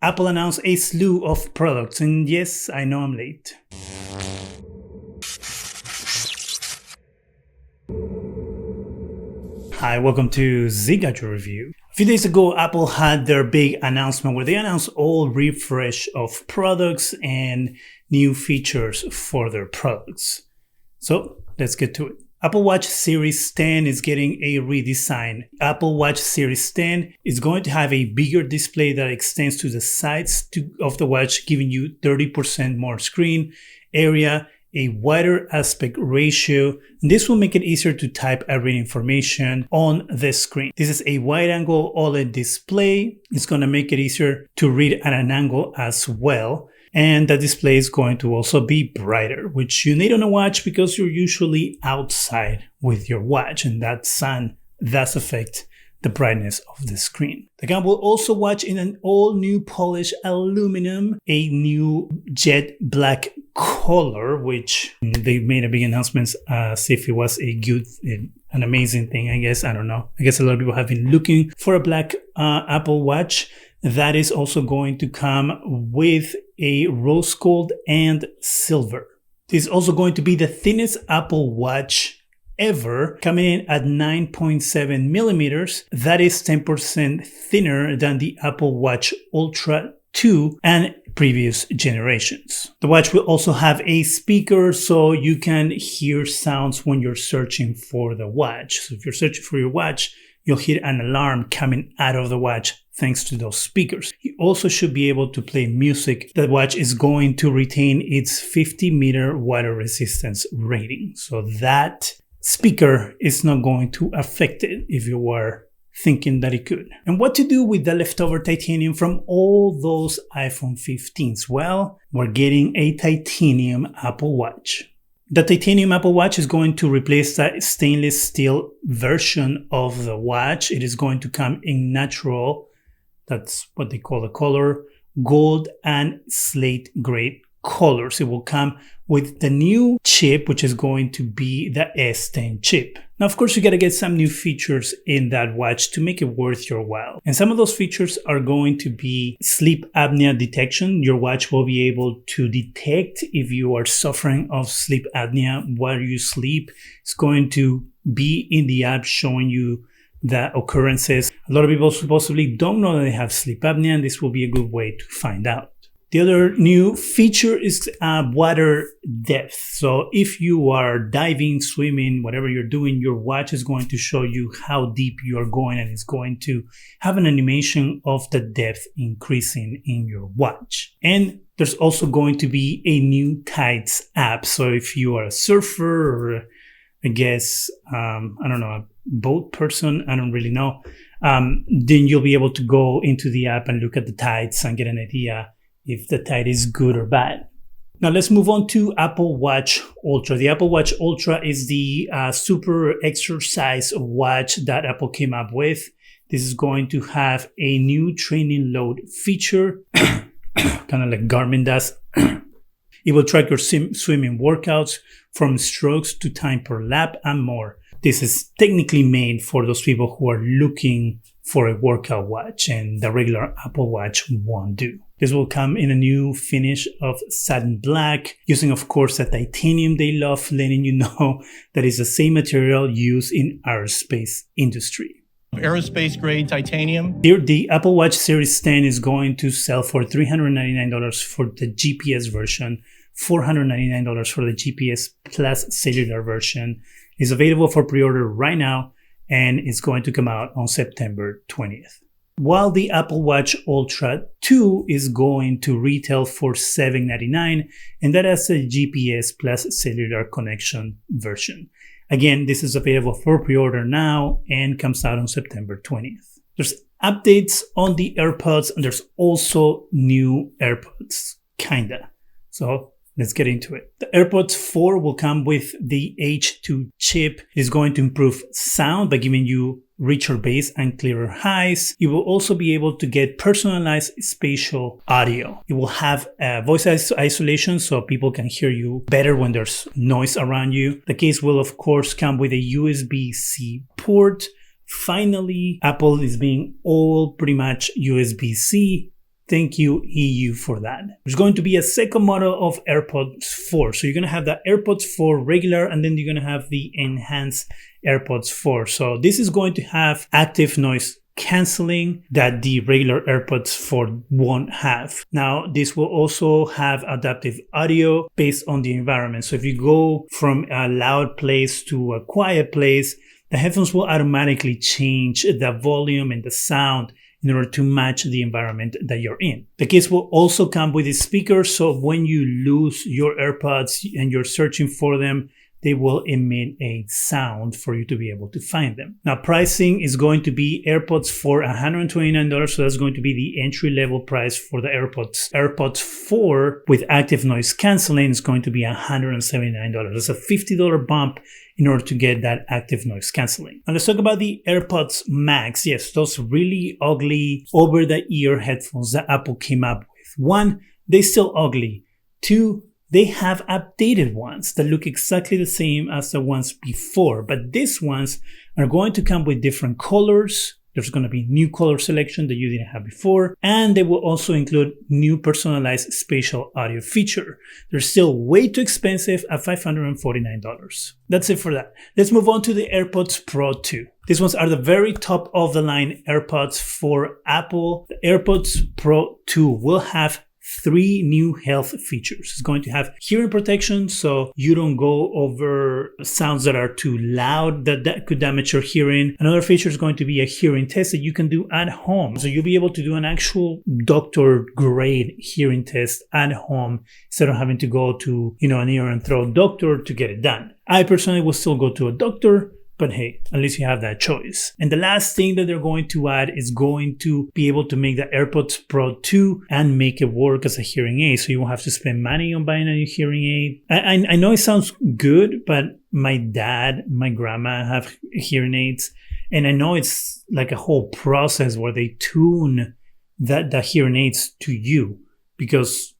Apple announced a slew of products, and yes, I know I'm late. Hi, welcome to ZGadgetReview. A few days ago, Apple had their big announcement where they announced all refresh of products and new features for their products. So let's get to it. Apple Watch Series 10 is getting a redesign. Apple Watch Series 10 is going to have a bigger display that extends to the sides of the watch, giving you 30% more screen area, a wider aspect ratio, and this will make it easier to type and read information on the screen. This is a wide-angle OLED display. It's going to make it easier to read at an angle as well. And the display is going to also be brighter, which you need on a watch because you're usually outside with your watch, and that sun does affect the brightness of the screen. The camera will also watch in an all-new polished aluminum, a new jet black color, which they made a big announcement as if it was an amazing thing, I guess. I don't know. I guess a lot of people have been looking for a black Apple Watch. That is also going to come with a rose gold and silver. This is also going to be the thinnest Apple Watch ever, coming in at 9.7 millimeters. That is 10% thinner than the Apple Watch Ultra 2 and previous generations. The watch will also have a speaker so you can hear sounds when you're searching for the watch. So if you're searching for your watch, you'll hear an alarm coming out of the watch thanks to those speakers. You also should be able to play music. The watch is going to retain its 50-meter water resistance rating. So that speaker is not going to affect it if you were thinking that it could. And what to do with the leftover titanium from all those iPhone 15s? Well, we're getting a titanium Apple Watch. The titanium Apple Watch is going to replace the stainless steel version of the watch. It is going to come in natural, that's what they call the color, gold and slate gray colors. It will come with the new chip, which is going to be the S10 chip. Now, of course, you got to get some new features in that watch to make it worth your while. And some of those features are going to be sleep apnea detection. Your watch will be able to detect if you are suffering of sleep apnea while you sleep. It's going to be in the app showing you the occurrences. A lot of people supposedly don't know that they have sleep apnea, and this will be a good way to find out. The other new feature is water depth. So if you are diving, swimming, whatever you're doing, your watch is going to show you how deep you are going, and it's going to have an animation of the depth increasing in your watch. And there's also going to be a new Tides app. So if you are a surfer or I guess, I don't know, a boat person, I don't really know, then you'll be able to go into the app and look at the tides and get an idea if the tide is good or bad. Now let's move on to Apple Watch Ultra. The Apple Watch Ultra is the super exercise watch that Apple came up with. This is going to have a new training load feature, kind of like Garmin does. It will track your swimming workouts from strokes to time per lap and more. This is technically made for those people who are looking for a workout watch, and the regular Apple Watch won't do. This will come in a new finish of satin black, using of course the titanium they love, letting you know that it's the same material used in aerospace industry. Aerospace grade titanium. Here, the Apple Watch Series 10 is going to sell for $399 for the GPS version, $499 for the GPS Plus cellular version. It's available for pre-order right now, and it's going to come out on September 20th. While the Apple Watch Ultra 2 is going to retail for $799, and that has a GPS Plus cellular connection version. Again, this is available for pre-order now and comes out on September 20th. There's updates on the Airpods, and there's also new Airpods, kinda. So let's get into it. The Airpods 4 will come with the H2 chip. It is going to improve sound by giving you richer bass and clearer highs. You will also be able to get personalized spatial audio. It will have voice isolation so people can hear you better when there's noise around you. The case will of course come with a USB-C port. Finally, Apple is being all pretty much USB-C. Thank you, EU, for that. There's going to be a second model of AirPods 4. So you're going to have the AirPods 4 regular, and then you're going to have the enhanced AirPods 4. So this is going to have active noise canceling that the regular AirPods 4 won't have. Now, this will also have adaptive audio based on the environment. So if you go from a loud place to a quiet place, the headphones will automatically change the volume and the sound in order to match the environment that you're in. The case will also come with a speaker, so when you lose your AirPods and you're searching for them, they will emit a sound for you to be able to find them. Now, pricing is going to be AirPods for $129, so that's going to be the entry-level price for the AirPods. AirPods 4 with active noise canceling is going to be $179. That's a $50 bump in order to get that active noise canceling. Now let's talk about the Airpods Max. Yes, those really ugly over-the-ear headphones that Apple came up with. One, they're still ugly. Two, they have updated ones that look exactly the same as the ones before, but these ones are going to come with different colors. There's going to be new color selection that you didn't have before, and they will also include new personalized spatial audio feature. They're still way too expensive at $549. That's it for that. Let's move on to the AirPods Pro 2. These ones are the very top of the line AirPods for Apple. The AirPods Pro 2 will have 3 new health features. It's going to have hearing protection, so you don't go over sounds that are too loud that could damage your hearing. Another feature is going to be a hearing test that you can do at home. So you'll be able to do an actual doctor grade hearing test at home instead of having to go to, an ear and throat doctor to get it done. I personally will still go to a doctor, but hey, at least you have that choice. And the last thing that they're going to add is going to be able to make the AirPods Pro 2 and make it work as a hearing aid. So you won't have to spend money on buying a new hearing aid. I know it sounds good, but my dad, my grandma have hearing aids. And I know it's like a whole process where they tune the hearing aids to you because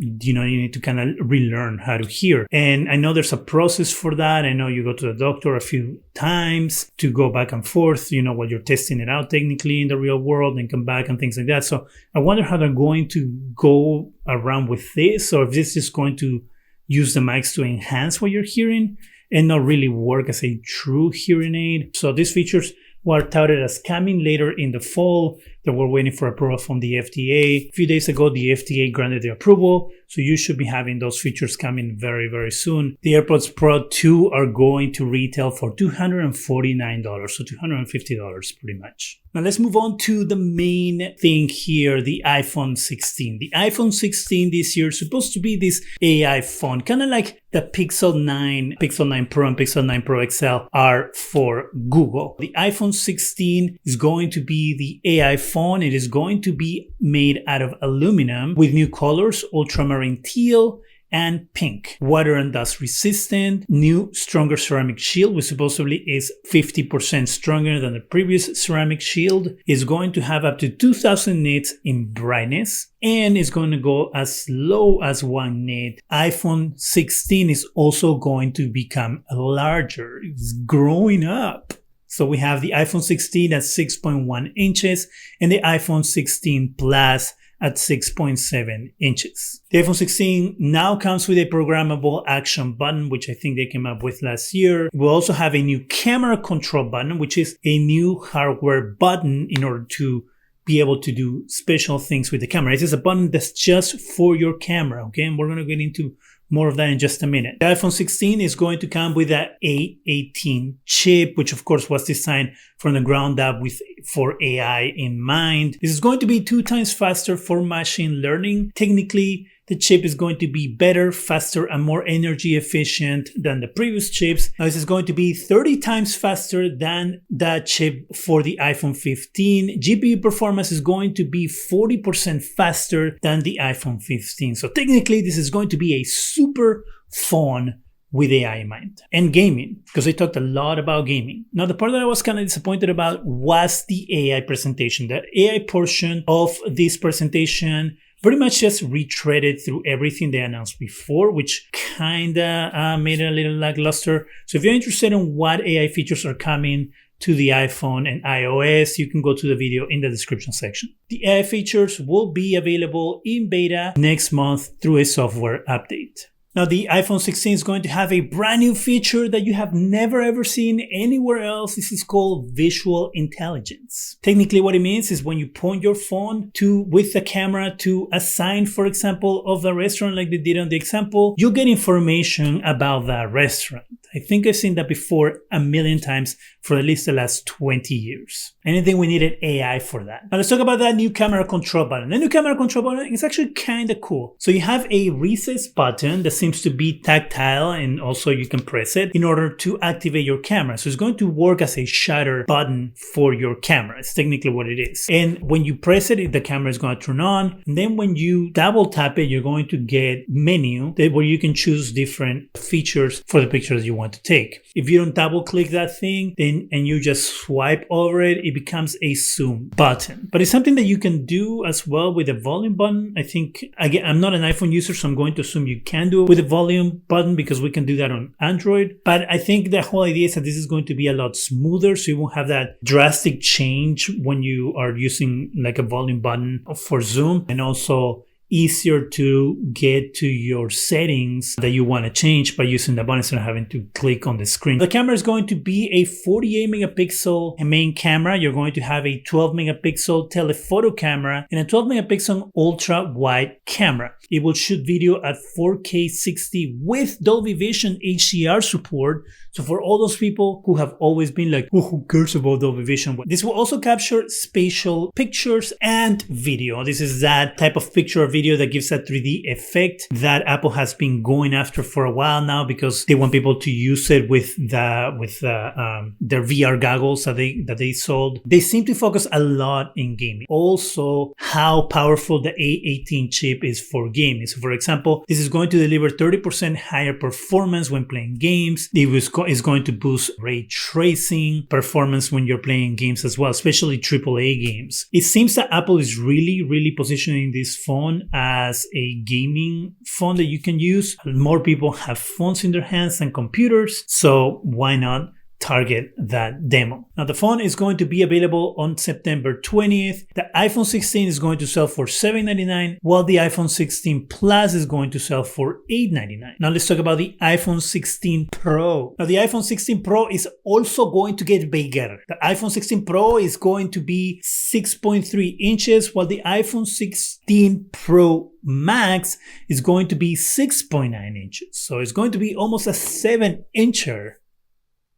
you need to kind of relearn how to hear. And I know there's a process for that. I know you go to the doctor a few times to go back and forth, while you're testing it out technically in the real world and come back and things like that. So I wonder how they're going to go around with this, or if this is going to use the mics to enhance what you're hearing and not really work as a true hearing aid. So these features were touted as coming later in the fall. That we're waiting for approval from the FDA. A few days ago, the FDA granted the approval, so you should be having those features coming very, very soon. The AirPods Pro 2 are going to retail for $249, so $250 pretty much. Now let's move on to the main thing here, the iPhone 16. The iPhone 16 this year is supposed to be this AI phone, kind of like the Pixel 9 Pro and Pixel 9 Pro XL are for Google. The iPhone 16 is going to be the AI phone. It is going to be made out of aluminum with new colors, ultramarine teal and pink. Water and dust resistant, new stronger ceramic shield, which supposedly is 50% stronger than the previous ceramic shield, is going to have up to 2000 nits in brightness and is going to go as low as 1 nit. iPhone 16 is also going to become larger. It's growing up. So we have the iPhone 16 at 6.1 inches and the iPhone 16 Plus at 6.7 inches. The iPhone 16 now comes with a programmable action button, which I think they came up with last year. We'll also have a new camera control button, which is a new hardware button in order to be able to do special things with the camera. This is a button that's just for your camera, okay? And we're going to get into more of that in just a minute. The iPhone 16 is going to come with an A18 chip, which of course was designed from the ground up for AI in mind. This is going to be 2 times faster for machine learning. Technically, the chip is going to be better, faster, and more energy efficient than the previous chips. Now, this is going to be 30 times faster than the chip for the iPhone 15. GPU performance is going to be 40% faster than the iPhone 15. So technically, this is going to be a super phone with AI in mind. And gaming, because they talked a lot about gaming. Now, the part that I was kind of disappointed about was the AI presentation. The AI portion of this presentation pretty much just retreaded through everything they announced before, which kind of made it a little lackluster. So if you're interested in what AI features are coming to the iPhone and iOS, you can go to the video in the description section. The AI features will be available in beta next month through a software update. Now, the iPhone 16 is going to have a brand new feature that you have never ever seen anywhere else. This is called visual intelligence. Technically, what it means is when you point your phone with the camera to a sign, for example, of the restaurant like they did on the example, you'll get information about that restaurant. I think I've seen that before a million times for at least the last 20 years. Anything we needed AI for that. Now let's talk about that new camera control button. The new camera control button is actually kind of cool. So you have a recessed button that seems to be tactile, and also you can press it in order to activate your camera. So it's going to work as a shutter button for your camera. It's technically what it is. And when you press it, the camera is going to turn on. And then when you double tap it, you're going to get menu where you can choose different features for the pictures you want to take. If you don't double click that thing and you just swipe over it, it becomes a zoom button. But it's something that you can do as well with the volume button. I think, again, I'm not an iPhone user, so I'm going to assume you can do it with the volume button because we can do that on Android. But I think the whole idea is that this is going to be a lot smoother, so you won't have that drastic change when you are using like a volume button for zoom, and also easier to get to your settings that you want to change by using the button instead of having to click on the screen. The camera is going to be a 48 megapixel main camera. You're going to have a 12 megapixel telephoto camera and a 12 megapixel ultra wide camera. It will shoot video at 4K 60 with Dolby Vision HDR support. So for all those people who have always been like, oh, who cares about Dolby Vision? This will also capture spatial pictures and video. This is that type of picture or video that gives that 3D effect that Apple has been going after for a while now, because they want people to use it with their VR goggles that they sold. They seem to focus a lot in gaming. Also, how powerful the A18 chip is for gaming. So for example, this is going to deliver 30% higher performance when playing games. It is going to boost ray tracing performance when you're playing games as well, especially AAA games. It seems that Apple is really positioning this phone as a gaming phone that you can use. More people have phones in their hands than computers, so why not target that demo? Now, the phone is going to be available on September 20th. The iPhone 16 is going to sell for $799, while the iPhone 16 Plus is going to sell for $899. Now, let's talk about the iPhone 16 Pro. Now, the iPhone 16 Pro is also going to get bigger. The iPhone 16 Pro is going to be 6.3 inches, while the iPhone 16 Pro Max is going to be 6.9 inches. So it's going to be almost a 7-incher.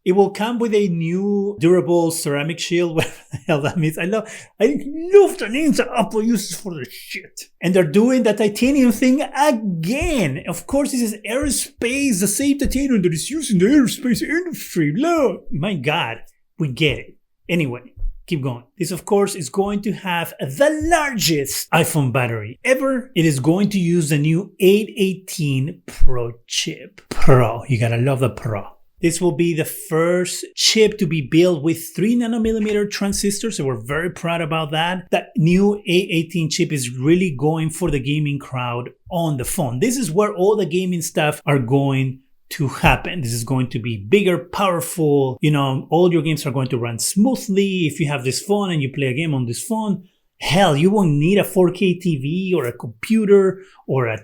It will come with a new durable ceramic shield, whatever the hell that means. I love the names that Apple uses for the shit. And they're doing the titanium thing again. Of course, this is aerospace, the same titanium that is used in the aerospace industry. Look, my God, we get it. Anyway, keep going. This, of course, is going to have the largest iPhone battery ever. It is going to use the new 818 Pro chip. Pro, you gotta love the Pro. This will be the first chip to be built with 3 nanometer transistors, so we're very proud about that. That new A18 chip is really going for the gaming crowd on the phone. This is where all the gaming stuff are going to happen. This is going to be bigger, powerful. You know, all your games are going to run smoothly. If you have this phone and you play a game on this phone, hell, you won't need a 4K TV or a computer or a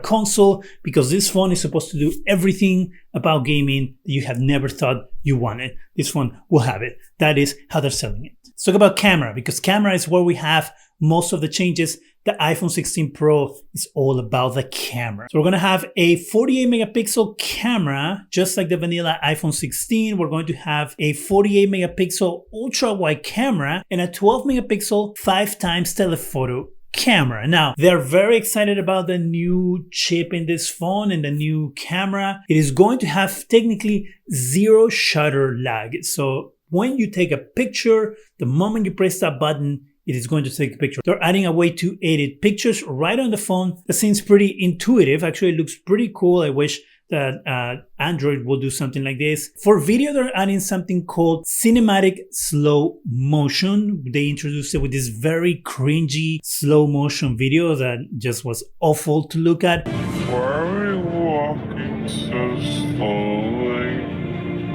console, because this phone is supposed to do everything about gaming that you have never thought you wanted. This phone will have it. That is how they're selling it. Let's talk about camera, because camera is where we have most of the changes. The iPhone 16 Pro is all about the camera. So we're going to have a 48 megapixel camera, just like the vanilla iPhone 16. We're going to have a 48 megapixel ultra wide camera and a 12 megapixel 5x telephoto camera. Now, they're very excited about the new chip in this phone and the new camera. It is going to have technically 0 shutter lag. So when you take a picture, the moment you press that button, it is going to take a picture. They're adding a way to edit pictures right on the phone. That seems pretty intuitive. Actually, it looks pretty cool. I wish that Android will do something like this. For video, they're adding something called cinematic slow motion. They introduced it with this very cringy slow motion video that just was awful to look at. Why are we walking so slowly?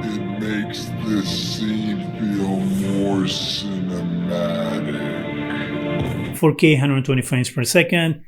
It makes this scene more cinematic. 4K 120 frames per second.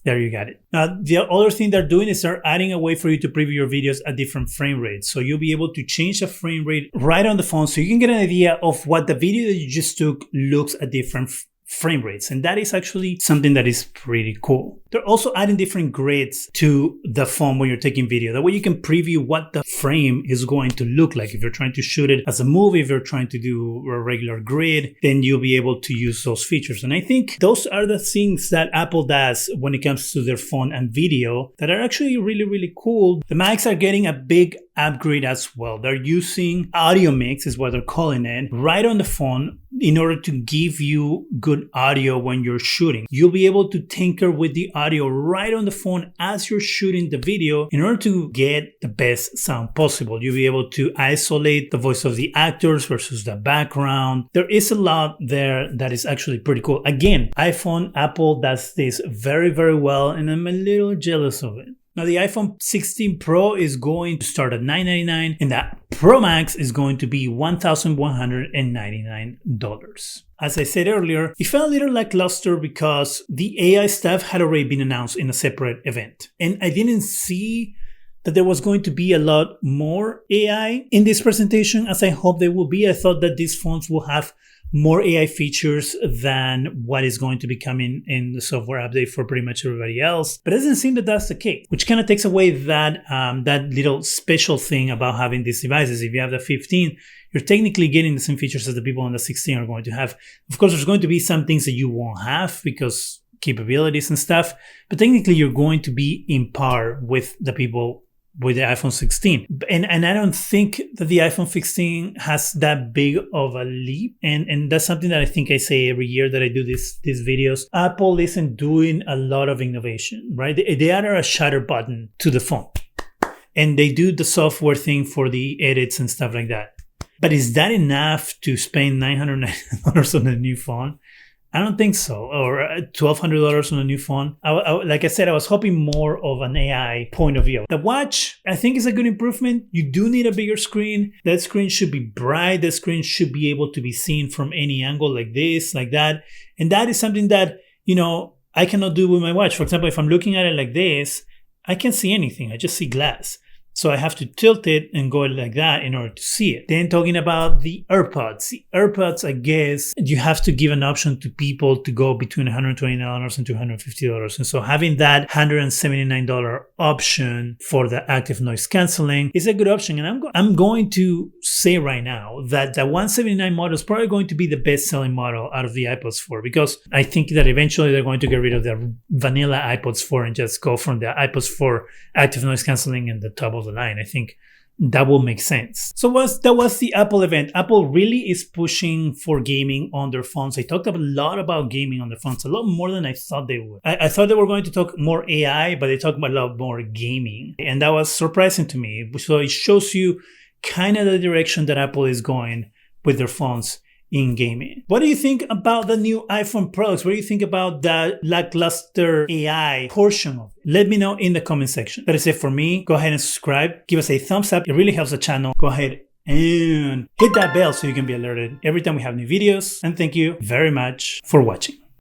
There you got it. Now, the other thing they're doing is they're adding a way for you to preview your videos at different frame rates. So you'll be able to change the frame rate right on the phone so you can get an idea of what the video that you just took looks at different frame rates. And that is actually something that is pretty cool. They're also adding different grids to the phone when you're taking video. That way you can preview what the frame is going to look like. If you're trying to shoot it as a movie, if you're trying to do a regular grid, then you'll be able to use those features. And I think those are the things that Apple does when it comes to their phone and video that are actually really, really cool. The Macs are getting a big upgrade as well. They're using audio mix, is what they're calling it, right on the phone in order to give you good audio when you're shooting. You'll be able to tinker with the audio right on the phone as you're shooting the video in order to get the best sound possible. You'll be able to isolate the voice of the actors versus the background. There is a lot there that is actually pretty cool. Again, Apple does this very, very well, and I'm a little jealous of it. Now, the iPhone 16 Pro is going to start at $999, and the Pro Max is going to be $1,199. As I said earlier, it felt a little lackluster because the AI stuff had already been announced in a separate event. And I didn't see that there was going to be a lot more AI in this presentation as I hope there will be. I thought that these phones will have more AI features than what is going to be coming in the software update for pretty much everybody else. But it doesn't seem that that's the case, which kind of takes away that that little special thing about having these devices. If you have the 15, you're technically getting the same features as the people on the 16 are going to have. Of course, there's going to be some things that you won't have because capabilities and stuff, but technically you're going to be in par with the people with the iPhone 16. And I don't think that the iPhone 16 has that big of a leap. And that's something that I think I say every year that I do these videos. Apple isn't doing a lot of innovation, right? They add a shutter button to the phone. And they do the software thing for the edits and stuff like that. But is that enough to spend $990 on a new phone? I don't think so. Or $1,200 on a new phone. Like I said, I was hoping more of an AI point of view. The watch, I think, is a good improvement. You do need a bigger screen. That screen should be bright. The screen should be able to be seen from any angle like this, like that. And that is something that, I cannot do with my watch. For example, if I'm looking at it like this, I can't see anything. I just see glass. So I have to tilt it and go like that in order to see it. Then talking about the Airpods. The Airpods, I guess, you have to give an option to people to go between $120 and $250. And so having that $179 option for the active noise canceling is a good option. And I'm going to say right now that the $179 model is probably going to be the best selling model out of the iPods 4, because I think that eventually they're going to get rid of the vanilla iPods 4 and just go from the iPods 4 active noise canceling and the top of the line. I think that will make sense. So that was the Apple event. Apple really is pushing for gaming on their phones. They talked a lot about gaming on their phones, a lot more than I thought they would. I thought they were going to talk more AI, but they talked about a lot more gaming. And that was surprising to me. So it shows you kind of the direction that Apple is going with their phones in gaming. What do you think about the new iPhone products? What do you think about that lackluster AI portion of it? Let me know in the comment section. That is it for me. Go ahead and subscribe. Give us a thumbs up. It really helps the channel. Go ahead and hit that bell so you can be alerted every time we have new videos. And thank you very much for watching.